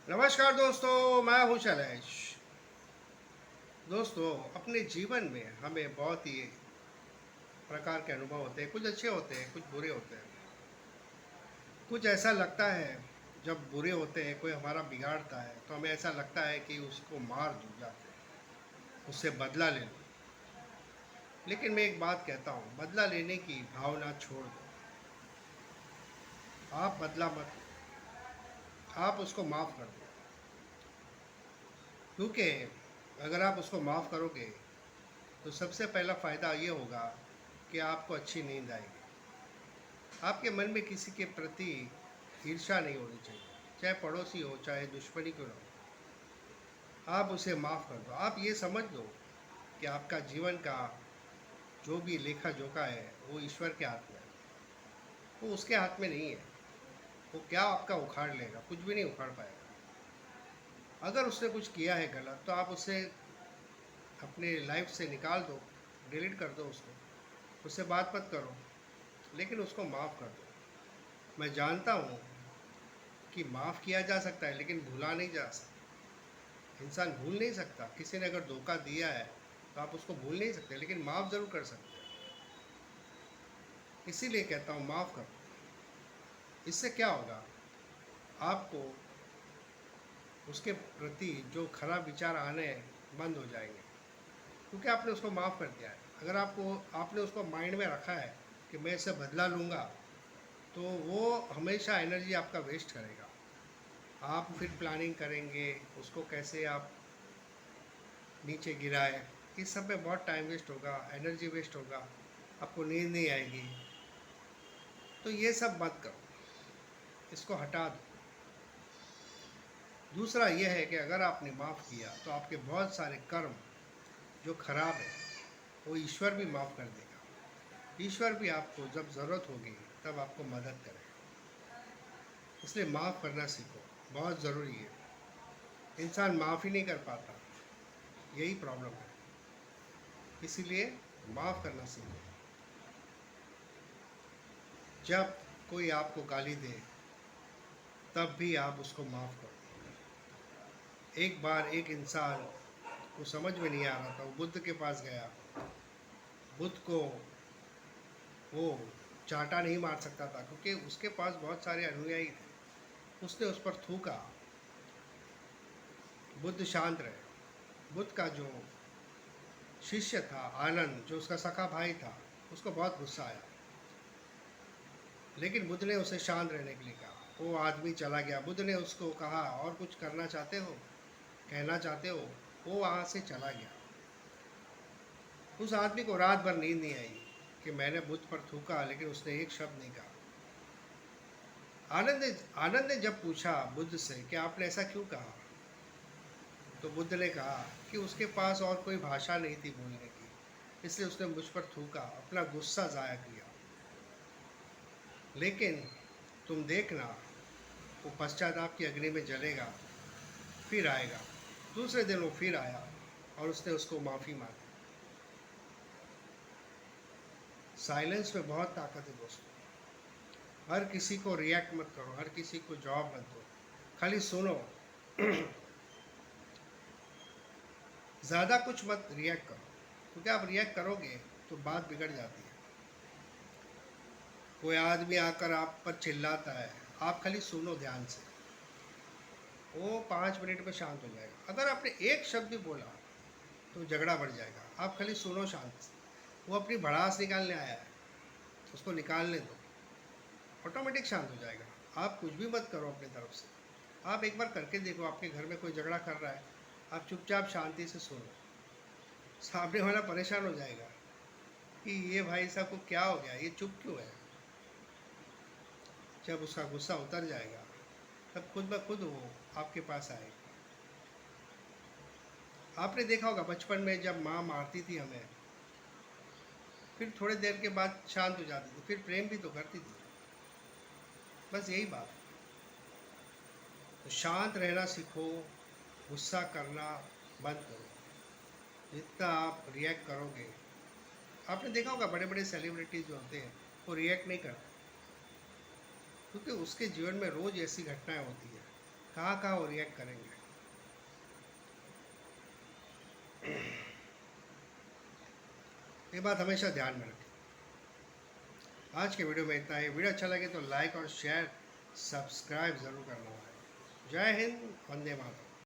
नमस्कार दोस्तों, मैं हूं शैलेश। दोस्तों, अपने जीवन में हमें बहुत ही प्रकार के अनुभव होते हैं। कुछ अच्छे होते हैं, कुछ बुरे होते हैं। कुछ ऐसा लगता है, जब बुरे होते हैं, कोई हमारा बिगाड़ता है तो हमें ऐसा लगता है कि उसको मार दूँ जाके, उससे बदला ले लूँ। लेकिन मैं एक बात कहता हूँ, बदला लेने की भावना छोड़ दो। आप बदला मत लो, आप उसको माफ़ कर दो। क्योंकि अगर आप उसको माफ़ करोगे तो सबसे पहला फ़ायदा ये होगा कि आपको अच्छी नींद आएगी। आपके मन में किसी के प्रति ईर्ष्या नहीं होनी चाहिए, चाहे पड़ोसी हो, चाहे दुश्मनी क्यों ना हो। आप उसे माफ़ कर दो। आप ये समझ लो कि आपका जीवन का जो भी लेखा जोखा है वो ईश्वर के हाथ में है, वो उसके हाथ में नहीं है। वो क्या आपका उखाड़ लेगा? कुछ भी नहीं उखाड़ पाएगा। अगर उसने कुछ किया है गलत तो आप उसे अपने लाइफ से निकाल दो, डिलीट कर दो उसको, उससे बात मत करो, लेकिन उसको माफ़ कर दो। मैं जानता हूँ कि माफ़ किया जा सकता है, लेकिन भुला नहीं जा सकता। इंसान भूल नहीं सकता। किसी ने अगर धोखा दिया है तो आप उसको भूल नहीं सकते, लेकिन माफ़ ज़रूर कर सकते हैं। इसीलिए कहता हूँ, माफ़ कर दो। इससे क्या होगा, आपको उसके प्रति जो खराब विचार आने बंद हो जाएंगे, क्योंकि आपने उसको माफ़ कर दिया है। अगर आपने उसको माइंड में रखा है कि मैं इससे बदला लूँगा, तो वो हमेशा एनर्जी आपका वेस्ट करेगा। आप फिर प्लानिंग करेंगे उसको कैसे आप नीचे गिराए। इस सब में बहुत टाइम वेस्ट होगा, एनर्जी वेस्ट होगा, आपको नींद नहीं आएगी। तो ये सब मत करो, इसको हटा दो। दूसरा यह है कि अगर आपने माफ़ किया तो आपके बहुत सारे कर्म जो खराब है वो ईश्वर भी माफ़ कर देगा। ईश्वर भी आपको जब ज़रूरत होगी तब आपको मदद करेगा। इसलिए माफ़ करना सीखो, बहुत ज़रूरी है। इंसान माफ़ ही नहीं कर पाता, यही प्रॉब्लम है। इसीलिए माफ़ करना सीखो। जब कोई आपको गाली दे तब भी आप उसको माफ़ करो। एक बार एक इंसान को समझ में नहीं आ रहा था, वो बुद्ध के पास गया। बुद्ध को वो चांटा नहीं मार सकता था, क्योंकि उसके पास बहुत सारे अनुयायी थे। उसने उस पर थूका, बुद्ध शांत रहे। बुद्ध का जो शिष्य था आनंद, जो उसका सखा भाई था, उसको बहुत गुस्सा आया, लेकिन बुद्ध ने उसे शांत रहने के लिए कहा। वो आदमी चला गया। बुद्ध ने उसको कहा, और कुछ करना चाहते हो, कहना चाहते हो? वो वहाँ से चला गया। उस आदमी को रात भर नींद नहीं आई कि मैंने बुद्ध पर थूका, लेकिन उसने एक शब्द नहीं कहा। आनंद ने जब पूछा बुद्ध से कि आपने ऐसा क्यों कहा, तो बुद्ध ने कहा कि उसके पास और कोई भाषा नहीं थी बोलने की, इसलिए उसने मुझ पर थूका, अपना गुस्सा ज़ाया किया। लेकिन तुम देखना, वो पश्चाताप की अग्नि में जलेगा, फिर आएगा। दूसरे दिन वो फिर आया और उसने उसको माफ़ी मांगी। साइलेंस में बहुत ताकत है दोस्तों। हर किसी को रिएक्ट मत करो, हर किसी को जवाब मत दो, खाली सुनो। ज़्यादा कुछ मत रिएक्ट करो, क्योंकि आप रिएक्ट करोगे तो बात बिगड़ जाती है। कोई आदमी आकर आप पर चिल्लाता है, आप खाली सुनो ध्यान से, वो 5 मिनट में शांत हो जाएगा। अगर आपने एक शब्द भी बोला तो झगड़ा बढ़ जाएगा। आप खाली सुनो शांत से। वो अपनी भड़ास निकालने आया है, उसको निकालने दो, ऑटोमेटिक शांत हो जाएगा। आप कुछ भी मत करो अपनी तरफ से। आप एक बार करके देखो, आपके घर में कोई झगड़ा कर रहा है, आप चुपचाप शांति से सुनो, सामने वाला परेशान हो जाएगा कि ये भाई साहब को क्या हो गया, ये चुप क्यों है। जब उसका गुस्सा उतर जाएगा तब खुद ब खुद वो आपके पास आएगा। आपने देखा होगा बचपन में जब माँ मारती थी हमें, फिर थोड़ी देर के बाद शांत हो जाती थी, फिर प्रेम भी तो करती थी। बस यही बात है। तो शांत रहना सीखो, गुस्सा करना बंद करो। जितना आप रिएक्ट करोगे, आपने देखा होगा बड़े बड़े सेलिब्रिटीज़ जो होते हैं वो रिएक्ट नहीं करते, क्योंकि उसके जीवन में रोज़ ऐसी घटनाएं होती है। कहाँ कहाँ वो रिएक्ट करेंगे। ये बात हमेशा ध्यान में रखें। आज के वीडियो में इतना ही। वीडियो अच्छा लगे तो लाइक और शेयर सब्सक्राइब ज़रूर करना है। जय हिंद, वंदे मातरम।